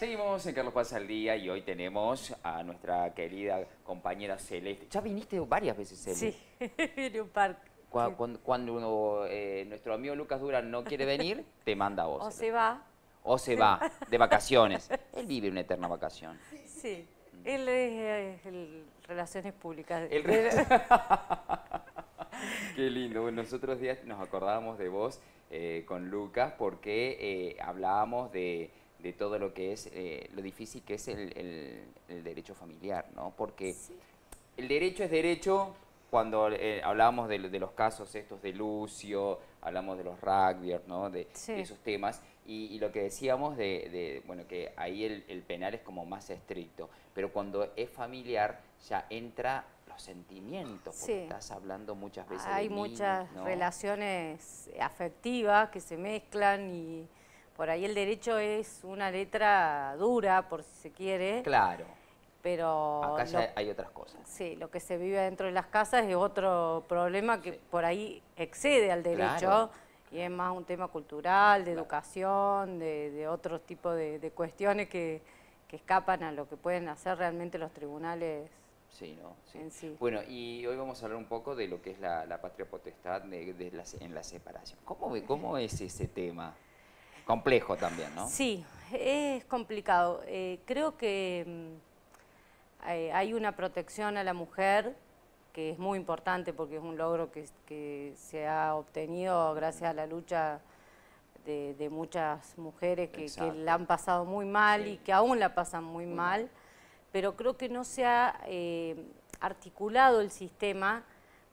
Seguimos en Carlos Paz al Día y hoy tenemos a nuestra querida compañera Celeste. Ya viniste varias veces, Celeste. Sí, vine un par. Cuando nuestro amigo Lucas Durán no quiere venir, te manda a vos. O Celeste. se va. O se va de vacaciones. Él vive una eterna vacación. Sí, él es el Relaciones Públicas. Qué lindo. Bueno, nosotros días nos acordábamos de vos con Lucas porque hablábamos de todo lo que es, lo difícil que es el derecho familiar, ¿no? Porque Sí. el derecho es derecho cuando hablábamos de los casos estos de Lucio, hablamos de los rugbyers, ¿no? De esos temas. Y lo que decíamos bueno, que ahí el penal es como más estricto, pero cuando es familiar ya entra los sentimientos, porque estás hablando muchas veces Hay de niños, muchas ¿no? relaciones afectivas que se mezclan y por ahí el derecho es una letra dura, por si se quiere. Claro. Pero acá ya hay otras cosas. Sí, lo que se vive dentro de las casas es otro problema que por ahí excede al derecho. Claro. Y es más un tema cultural, de educación, de otro tipo de cuestiones que escapan a lo que pueden hacer realmente los tribunales. Sí, ¿no? Sí. En sí. Bueno, y hoy vamos a hablar un poco de lo que es la patria potestad en la separación. ¿Cómo es ese tema? Complejo también, ¿no? Sí, es complicado. Creo que hay una protección a la mujer que es muy importante porque es un logro que se ha obtenido gracias a la lucha de muchas mujeres que la han pasado muy mal y que aún la pasan muy mal, pero creo que no se ha articulado el sistema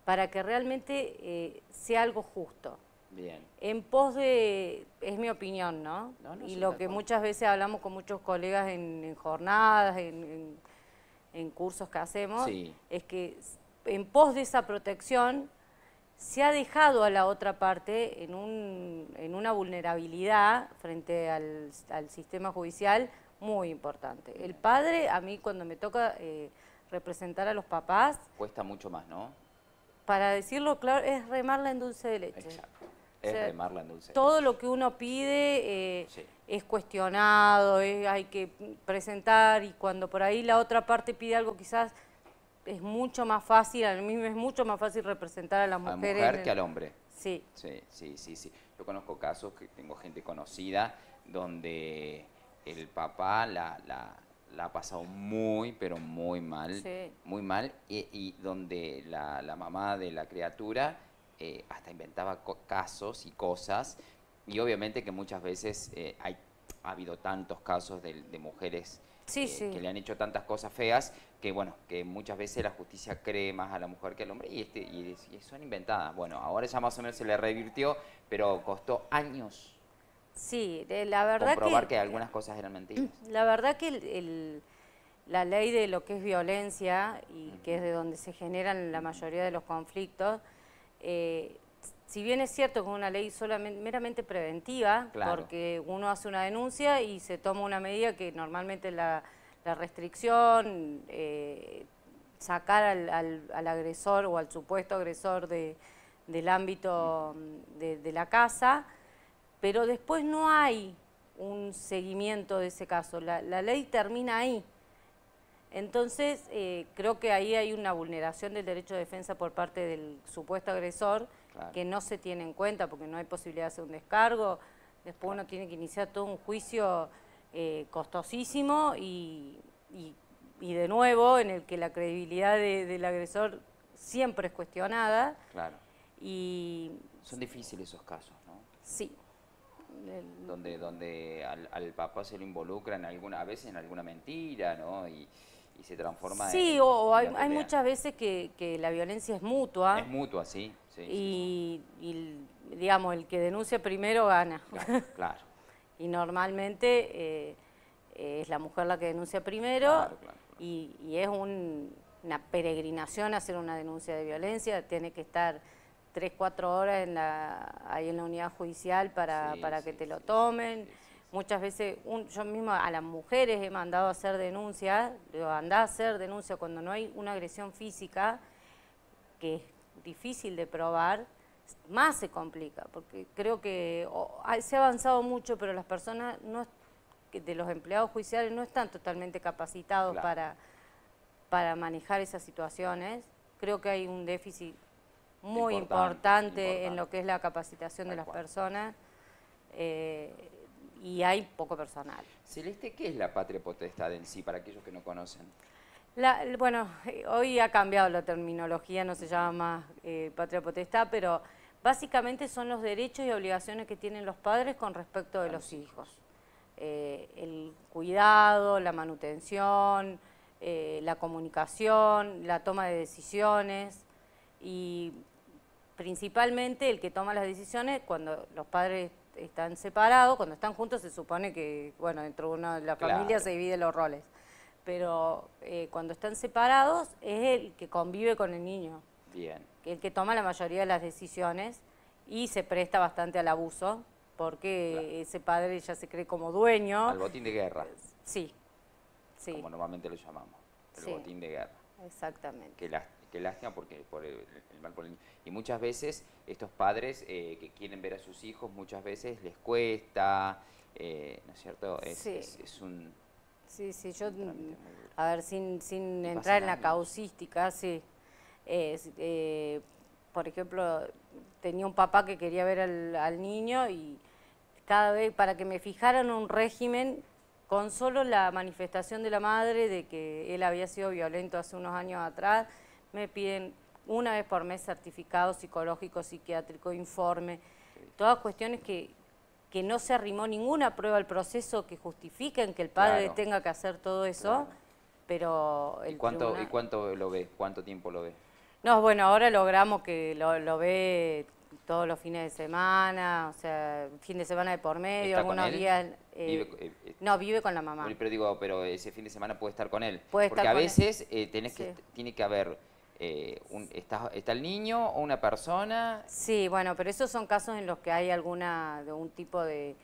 para que realmente sea algo justo. Bien. En pos de, es mi opinión, ¿no? Y lo que muchas veces hablamos con muchos colegas en jornadas, en cursos que hacemos, es que en pos de esa protección se ha dejado a la otra parte en una vulnerabilidad frente al sistema judicial muy importante. El padre, a mí cuando me toca representar a los papás... Cuesta mucho más, ¿no? Para decirlo claro, es remarla en dulce de leche. Exacto. Es remarla en dulce de leche. Todo lo que uno pide es cuestionado, hay que presentar, y cuando por ahí la otra parte pide algo quizás es mucho más fácil, a mí me es mucho más fácil representar a las mujeres. A la mujer que al hombre. Sí. Sí. Yo conozco casos, que tengo gente conocida, donde el papá la ha pasado muy, pero muy mal, muy mal, y donde la mamá de la criatura hasta inventaba casos y cosas, y obviamente que muchas veces ha habido tantos casos de mujeres que le han hecho tantas cosas feas, que bueno, que muchas veces la justicia cree más a la mujer que al hombre, y son inventadas. Bueno, ahora ya más o menos se le revirtió, pero costó años. Sí, la verdad comprobar que algunas cosas eran mentiras. La verdad que la ley de lo que es violencia, y que es de donde se generan la mayoría de los conflictos, si bien es cierto que es una ley solamente meramente preventiva, porque uno hace una denuncia y se toma una medida que normalmente la restricción, sacar al agresor o al supuesto agresor del ámbito de la casa, pero después no hay un seguimiento de ese caso. La ley termina ahí. Entonces, creo que ahí hay una vulneración del derecho de defensa por parte del supuesto agresor, que no se tiene en cuenta porque no hay posibilidad de hacer un descargo. Después uno tiene que iniciar todo un juicio costosísimo y de nuevo en el que la credibilidad del agresor siempre es cuestionada. Claro. Son difíciles esos casos, ¿no? Sí. Donde al papá se lo involucra a veces en alguna mentira, ¿no? Y se transforma en... Sí, o hay muchas veces que la violencia es mutua. Es mutua, sí. Y digamos, el que denuncia primero gana. Claro. Y normalmente es la mujer la que denuncia primero, y es una peregrinación hacer una denuncia de violencia, tiene que estar 3, 4 horas ahí en la unidad judicial para que te lo tomen. Muchas veces, yo misma a las mujeres he mandado a hacer denuncias, digo, andá a hacer denuncia cuando no hay una agresión física, que es difícil de probar, más se complica, porque creo que se ha avanzado mucho, pero las personas de los empleados judiciales no están totalmente capacitados para manejar esas situaciones. Creo que hay un déficit muy importante en lo que es la capacitación de las personas y hay poco personal. Celeste, ¿qué es la patria potestad en sí, para aquellos que no conocen? Bueno, hoy ha cambiado la terminología, no se llama más patria potestad, pero básicamente son los derechos y obligaciones que tienen los padres con respecto de los hijos. El cuidado, la manutención, la comunicación, la toma de decisiones y principalmente el que toma las decisiones cuando los padres están separados, cuando están juntos se supone que, bueno, dentro de una de la familia se dividen los roles, pero cuando están separados es el que convive con el niño. Bien. El que toma la mayoría de las decisiones y se presta bastante al abuso, porque ese padre ya se cree como dueño. Al botín de guerra. Sí, sí. Como normalmente lo llamamos, el botín de guerra. Exactamente. Qué lástima porque por el mal por el niño. Y muchas veces estos padres que quieren ver a sus hijos, muchas veces les cuesta, ¿no es cierto? Es un... Sí, yo, a ver, sin entrar en la causística, sí. Por ejemplo, tenía un papá que quería ver al niño y cada vez, para que me fijaran un régimen, con solo la manifestación de la madre de que él había sido violento hace unos años atrás, me piden una vez por mes certificado psicológico, psiquiátrico, informe, todas cuestiones que no se arrimó ninguna prueba al proceso que justifiquen que el padre tenga que hacer todo eso, pero... ¿Y cuánto lo ve? ¿Cuánto tiempo lo ve? No, bueno, ahora logramos que lo ve todos los fines de semana, o sea, fin de semana de por medio, algunos días... no, vive con la mamá. Pero ese fin de semana puede estar con él. Porque a veces tiene que haber... ¿Está el niño o una persona? Sí, bueno, pero esos son casos en los que hay algún tipo de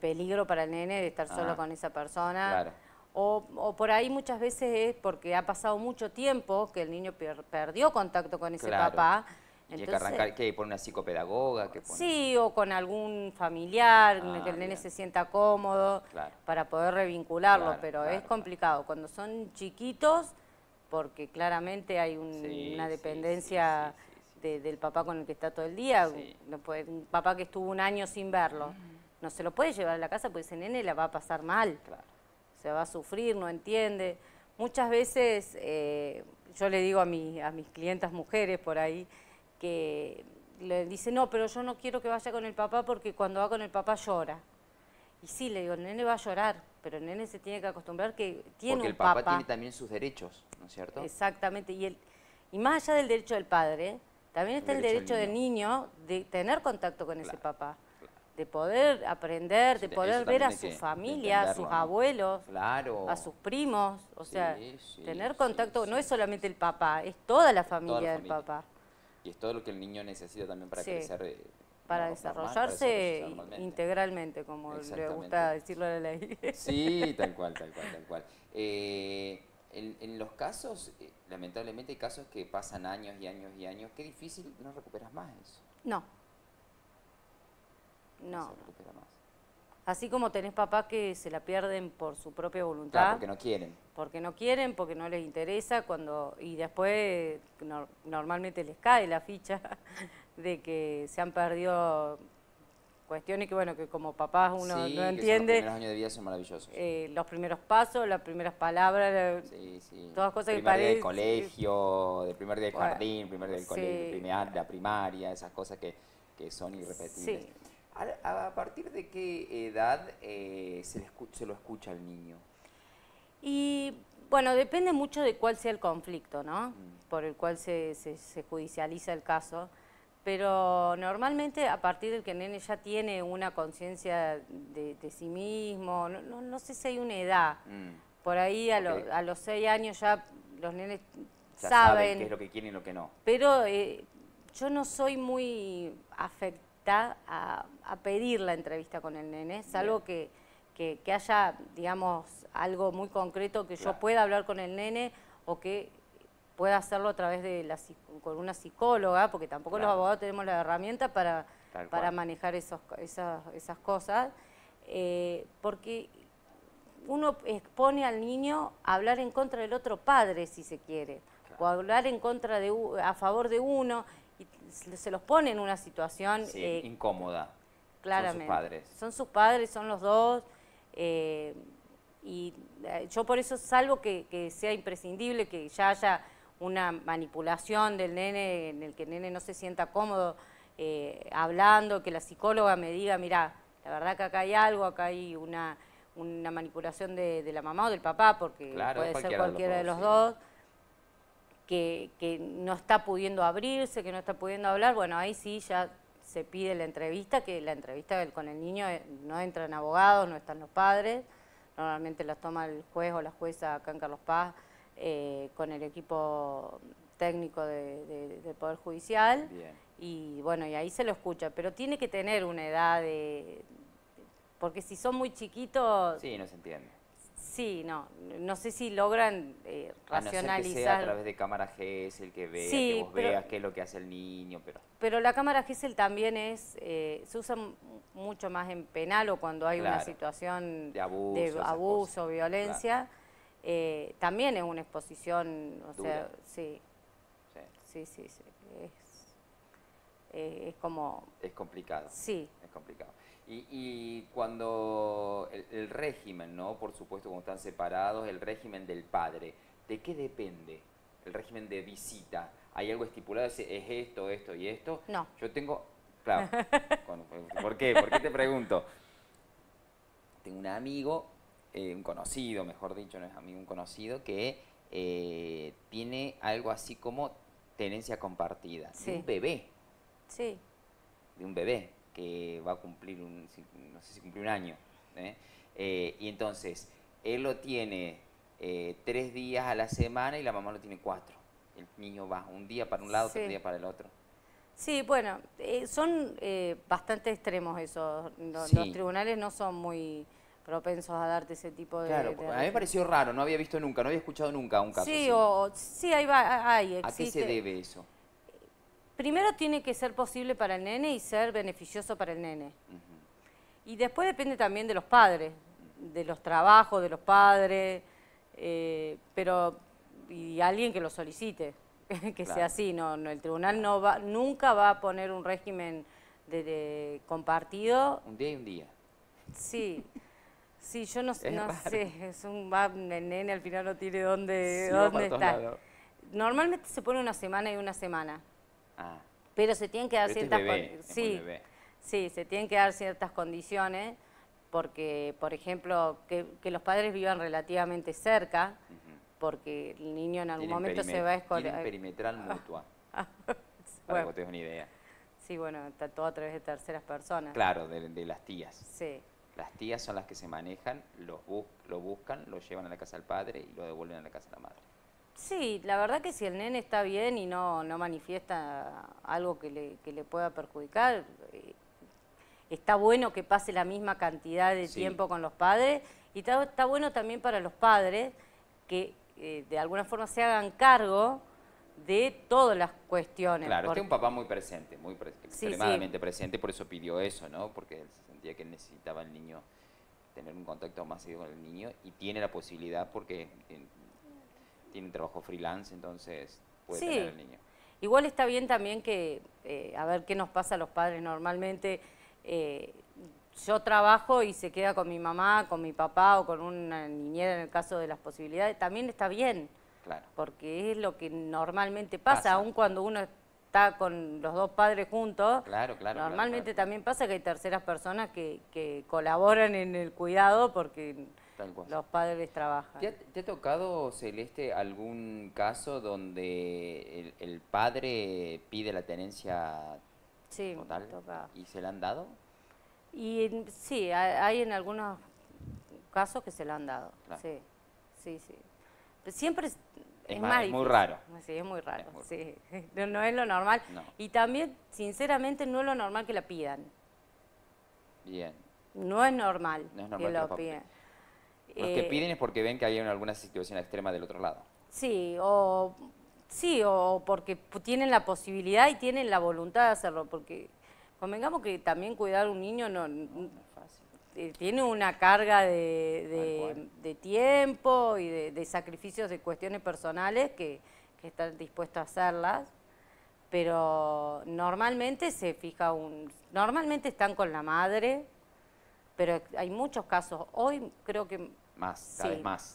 peligro para el nene de estar solo con esa persona. Claro. O por ahí muchas veces es porque ha pasado mucho tiempo que el niño perdió contacto con ese papá. Entonces, ¿hay que arrancar qué? ¿Por una psicopedagoga? Sí, o con algún familiar, que el nene se sienta cómodo para poder revincularlo, pero es complicado. Cuando son chiquitos, porque claramente hay una dependencia del papá con el que está todo el día. Un papá que estuvo un año sin verlo, no se lo puede llevar a la casa porque ese nene la va a pasar mal. Se va a sufrir, no entiende. Muchas veces yo le digo a mis clientas mujeres por ahí que le dicen, no, pero yo no quiero que vaya con el papá porque cuando va con el papá llora. Y sí, le digo, el nene va a llorar, pero el nene se tiene que acostumbrar que tiene porque un papá. Porque el papá tiene también sus derechos, ¿no es cierto? Exactamente, y más allá del derecho del padre, también está el derecho del niño de tener contacto con ese papá. De poder aprender, de poder ver a su familia, a sus abuelos, a sus primos, o sea, tener contacto, no es solamente el papá, es toda la familia del papá. Y es todo lo que el niño necesita también para crecer. Para desarrollarse integralmente, como le gusta decirlo a la ley. Sí, tal cual. En los casos, lamentablemente hay casos que pasan años y años y años, qué difícil, no recuperas más eso. No. No se recupera más. Así como tenés papás que se la pierden por su propia voluntad. Claro, porque no quieren. Porque no quieren, porque no les interesa, y después normalmente les cae la ficha de que se han perdido cuestiones que, bueno, que como papás uno no entiende. Los primeros años de vida son maravillosos. Los primeros pasos, las primeras palabras, todas cosas que parecen. Primer día del colegio, del primer día del jardín, primer día del colegio, la primaria, esas cosas que son irrepetibles. Sí. ¿A partir de qué edad se lo escucha al niño? Y bueno, depende mucho de cuál sea el conflicto, ¿no? Por el cual se judicializa el caso. Pero normalmente a partir del que el nene ya tiene una conciencia de sí mismo, no sé si hay una edad. Por ahí a los 6 años ya los nenes ya saben qué es lo que quieren y lo que no. Pero yo no soy muy afectada a pedir la entrevista con el nene, salvo que haya, digamos, algo muy concreto que yo pueda hablar con el nene o que pueda hacerlo a través de con una psicóloga, porque tampoco los abogados tenemos la herramienta para manejar esas cosas, porque uno expone al niño a hablar en contra del otro padre, si se quiere, o a hablar en contra a favor de uno, y se los pone en una situación incómoda. Claramente. Son sus padres. Son sus padres, son los dos. Yo por eso, salvo que sea imprescindible, que ya haya una manipulación del nene en el que el nene no se sienta cómodo hablando, que la psicóloga me diga, mira, la verdad que acá hay algo, acá hay una manipulación de la mamá o del papá, porque puede ser cualquiera de los dos, que no está pudiendo abrirse, que no está pudiendo hablar, bueno, ahí sí ya se pide la entrevista, que la entrevista con el niño no entran abogados, no están los padres, normalmente las toma el juez o la jueza acá en Carlos Paz con el equipo técnico del Poder Judicial. Bien. Y bueno, y ahí se lo escucha, pero tiene que tener una edad porque si son muy chiquitos... Sí, no se entiende. Sí, no sé si logran racionalizar. A no ser que sea a través de cámara GESEL, que vea, sí, que vos veas qué es lo que hace el niño, pero la cámara GESEL también se usa mucho más en penal o cuando hay una situación de abuso, violencia. Claro. También es una exposición, o sea, sí. Es como... Es complicado. Sí. Es complicado. Y cuando el régimen, ¿no? Por supuesto, cuando están separados, el régimen del padre, ¿de qué depende? El régimen de visita. ¿Hay algo estipulado? ¿Es esto, esto y esto? No. Yo tengo... Claro. ¿Por qué? ¿Por qué te pregunto? Tengo un amigo, un conocido, mejor dicho, no es amigo, un conocido, que tiene algo así como tenencia compartida. Sí. De un bebé. Sí. De un bebé que va a cumplir, no sé si cumplió un año. Y entonces, él lo tiene 3 días a la semana y la mamá lo tiene 4. El niño va un día para un lado, otro día para el otro. Sí, bueno, son bastante extremos esos. Los tribunales no son muy propensos a darte ese tipo de... Claro, a mí me pareció raro, no había visto nunca, no había escuchado nunca un caso así. Sí, hay, existe. ¿A qué se debe eso? Primero tiene que ser posible para el nene y ser beneficioso para el nene. Y después depende también de los padres, de los trabajos de los padres, y alguien que lo solicite, que sea así. No, el tribunal nunca va a poner un régimen compartido. Un día y un día. Sí, yo no sé, el nene al final no tiene dónde estar. Normalmente se pone una semana y una semana. Pero se tienen que dar ciertas condiciones. Sí, se tienen que dar ciertas condiciones porque, por ejemplo, que los padres vivan relativamente cerca, porque el niño en algún momento se va a escolar. Tienen perimetral mutua, para que te des una idea. Sí, bueno, está todo a través de terceras personas. Claro, de las tías. Sí. Las tías son las que se manejan, lo buscan, lo llevan a la casa del padre y lo devuelven a la casa de la madre. Sí, la verdad que si el nene está bien y no manifiesta algo que le pueda perjudicar, está bueno que pase la misma cantidad de tiempo con los padres, y está bueno también para los padres que de alguna forma se hagan cargo de todas las cuestiones. Claro, este es un papá muy presente, extremadamente presente, por eso pidió eso, ¿no? Porque él se sentía que necesitaba el niño tener un contacto más seguido con el niño, y tiene la posibilidad porque tiene un trabajo freelance, entonces puede tener el niño. Igual está bien también que, a ver qué nos pasa a los padres normalmente. Yo trabajo y se queda con mi mamá, con mi papá o con una niñera en el caso de las posibilidades. También está bien, porque es lo que normalmente pasa. Aun cuando uno está con los dos padres juntos, normalmente también pasa que hay terceras personas que colaboran en el cuidado porque los padres trabajan. ¿Te ha tocado, Celeste, algún caso donde el padre pide la tenencia total y se la han dado? Y sí, hay en algunos casos que se la han dado. Sí. Siempre es muy raro. Sí, es muy raro. Sí. No es lo normal. No. Y también, sinceramente, no es lo normal que la pidan. Bien. No es normal, que lo pidan. Los que piden es porque ven que hay alguna situación extrema del otro lado. Sí, o porque tienen la posibilidad y tienen la voluntad de hacerlo, porque convengamos que también cuidar a un niño no es fácil. tiene una carga de tiempo y de sacrificios de cuestiones personales que están dispuestos a hacerlas, pero normalmente normalmente están con la madre, pero hay muchos casos, hoy creo que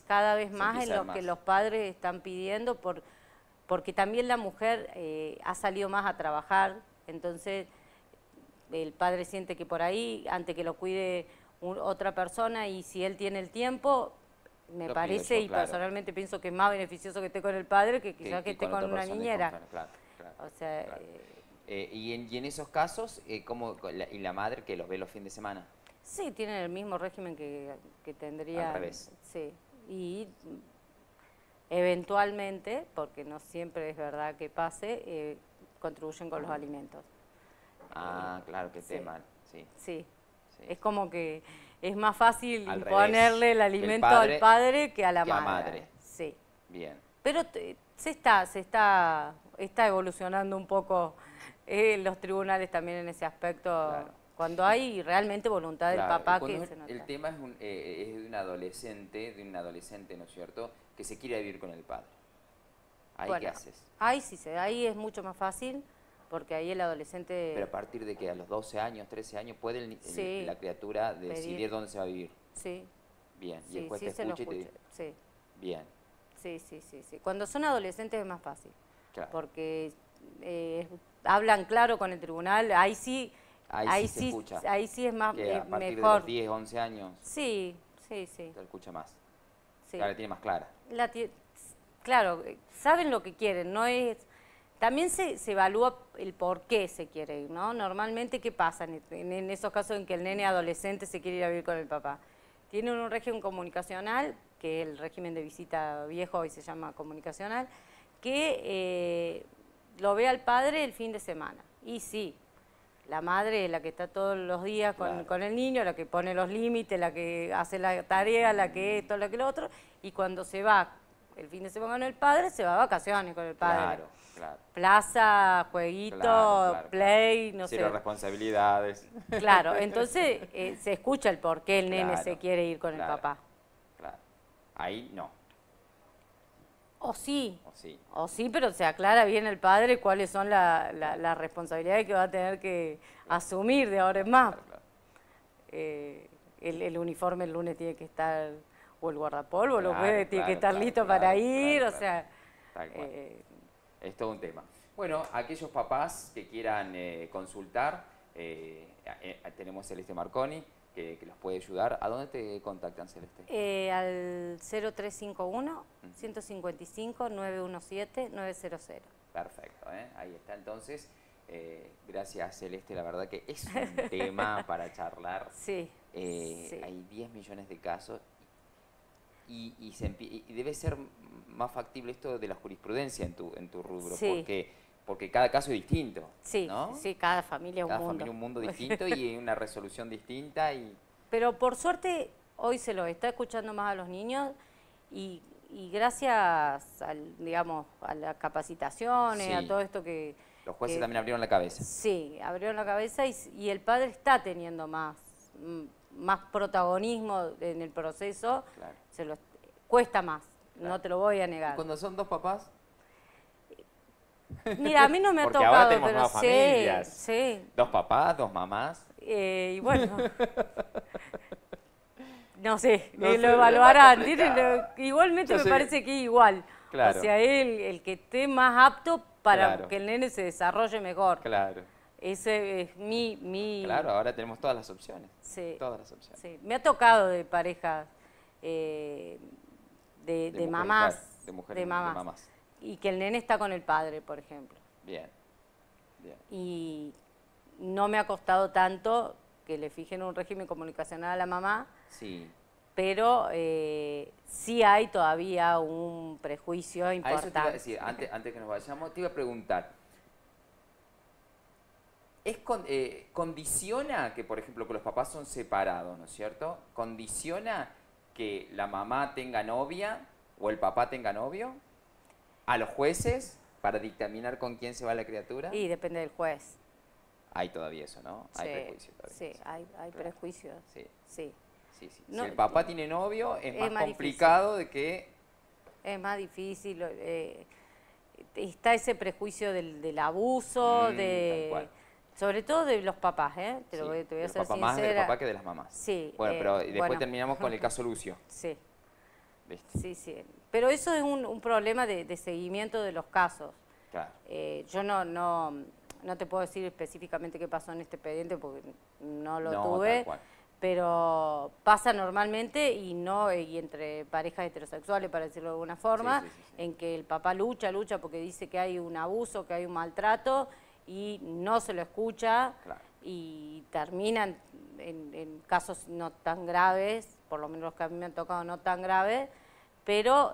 cada vez más en los que los padres están pidiendo, porque también la mujer ha salido más a trabajar, entonces el padre siente que por ahí, antes que lo cuide otra persona, y si él tiene el tiempo, me parece, y personalmente pienso que es más beneficioso que esté con el padre que quizás que esté con una niñera. O sea, y en esos casos, ¿y la madre que los ve los fines de semana? Sí, tienen el mismo régimen que tendría. Al revés. Sí, y eventualmente, porque no siempre es verdad que pase, contribuyen con los alimentos. Ah, claro, qué tema, sí. Sí, es como que es más fácil ponerle el alimento al padre que a la madre. Sí. Bien. Pero se está evolucionando un poco los tribunales también en ese aspecto, cuando hay realmente voluntad del papá que se nota. El tema es de un adolescente, ¿no es cierto?, que se quiere vivir con el padre. ¿Ahí qué haces? Ahí es mucho más fácil, porque ahí el adolescente... Pero a partir de que a los 12 años, 13 años, puede la criatura decidir dónde se va a vivir. Sí. Bien, y el juez te escucha y te dice... Sí. Bien. Sí. Cuando son adolescentes es más fácil. Claro. Porque hablan claro con el tribunal, ahí sí se escucha. Ahí sí es más a partir mejor. De los 10, 11 años. Sí. Se escucha más. Sí. Claro, la tiene más clara. Claro, saben lo que quieren, no es... También se evalúa el por qué se quiere ir, ¿no? Normalmente, ¿qué pasa en esos casos en que el nene adolescente se quiere ir a vivir con el papá? Tienen un régimen comunicacional, que es el régimen de visita viejo, hoy se llama comunicacional, que lo ve al padre el fin de semana. Y sí, la madre es la que está todos los días con el niño, la que pone los límites, la que hace la tarea, la que esto, la que lo otro, y cuando se va el fin de semana con el padre, se va a vacaciones con el padre. Claro. Plaza, jueguito, play, no sé. Cero responsabilidades. Claro, entonces se escucha el por qué el nene se quiere ir con el papá. Claro. Ahí no. O sí, pero se aclara bien el padre cuáles son las responsabilidades que va a tener que asumir de ahora en más. Claro. El uniforme el lunes tiene que estar, o el guardapolvo, los jueves tiene que estar listo para ir, o sea... Es todo un tema. Bueno, aquellos papás que quieran consultar, tenemos Celeste Marconi, que los puede ayudar. ¿A dónde te contactan, Celeste? Al 0351-155-917-900. Perfecto, ahí está entonces. Gracias, Celeste, la verdad que es un tema para charlar. Sí. Hay 10 millones de casos y debe ser más factible esto de la jurisprudencia en tu rubro, porque cada caso es distinto, ¿no? Sí, cada familia es un mundo. Cada familia es un mundo distinto y una resolución distinta. Pero por suerte hoy se lo está escuchando más a los niños y gracias a las capacitaciones, a todo esto que... Los jueces también abrieron la cabeza. Sí, abrieron la cabeza y el padre está teniendo más protagonismo en el proceso, cuesta más, no te lo voy a negar. ¿Y cuando son dos papás? Mira, a mí no me ha porque tocado, ahora tenemos pero nuevas familias. Sí. ¿Dos papás, dos mamás? Y bueno, no sé, lo evaluarán. Igualmente me parece que igual. Claro. O sea, el que esté más apto para que el nene se desarrolle mejor. Claro. Ese es mi... Claro, ahora tenemos todas las opciones. Sí. Todas las opciones. Sí. Me ha tocado de parejas de mamás. De mamás. Y que el nene está con el padre, por ejemplo. Bien. Y no me ha costado tanto que le fijen un régimen comunicacional a la mamá. Sí. Pero sí hay todavía un prejuicio importante. A eso te iba a decir, antes que nos vayamos, te iba a preguntar. ¿Condiciona que, por ejemplo, que los papás son separados, ¿no es cierto? ¿Condiciona que la mamá tenga novia o el papá tenga novio a los jueces para dictaminar con quién se va la criatura? Y depende del juez. hay todavía eso, ¿no? Hay Sí, prejuicios todavía. sí, hay prejuicios. Sí. Sí. Sí, sí. No, si el papá tiene novio, es más más complicado de que... Es más difícil. Está ese prejuicio del abuso, tal cual. sobre todo de los papás, ¿eh? Te voy a del ser papá, sincera. más del papá que de las mamás. Sí. Bueno, pero después terminamos con el caso Lucio. Sí. ¿Viste? Sí, sí. Pero eso es un problema de seguimiento de los casos. Claro. Yo no te puedo decir específicamente qué pasó en este expediente porque no lo tuve. Tal cual. Pero pasa normalmente y entre parejas heterosexuales, para decirlo de alguna forma, Sí. en que el papá lucha porque dice que hay un abuso, que hay un maltrato y no se lo escucha. Claro. Y terminan en casos no tan graves, por lo menos los que a mí me han tocado no tan graves, pero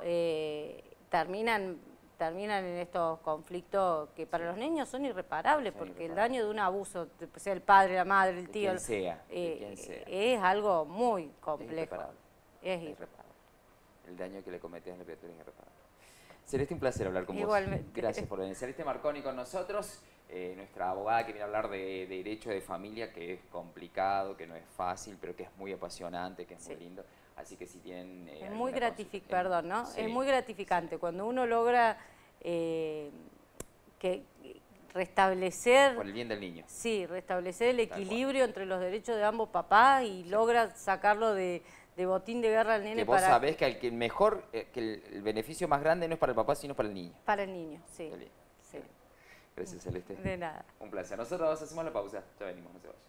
terminan en estos conflictos que para los niños son irreparables, porque el daño de un abuso, sea el padre, la madre, el tío, quien sea. es algo muy complejo. Es irreparable. El daño que le cometes a la criatura es irreparable. Celeste, un placer hablar con Igualmente. vos. Gracias por venir. Celeste Marconi con nosotros, nuestra abogada que viene a hablar de derecho de familia, que es complicado, que no es fácil, pero que es muy apasionante, que es muy lindo. Así que si tienen... es muy gratificante, perdón, ¿no? Sí, es muy gratificante cuando uno logra restablecer... Por el bien del niño. Sí, restablecer el equilibrio entre los derechos de ambos papás y logra sacarlo de botín de guerra al nene. Que vos sabés que el mejor, que el beneficio más grande no es para el papá, sino para el niño. Para el niño, sí. Qué lindo. Sí. Gracias, Celeste. De nada. Un placer. Nosotros hacemos la pausa. Ya venimos, no se vayan.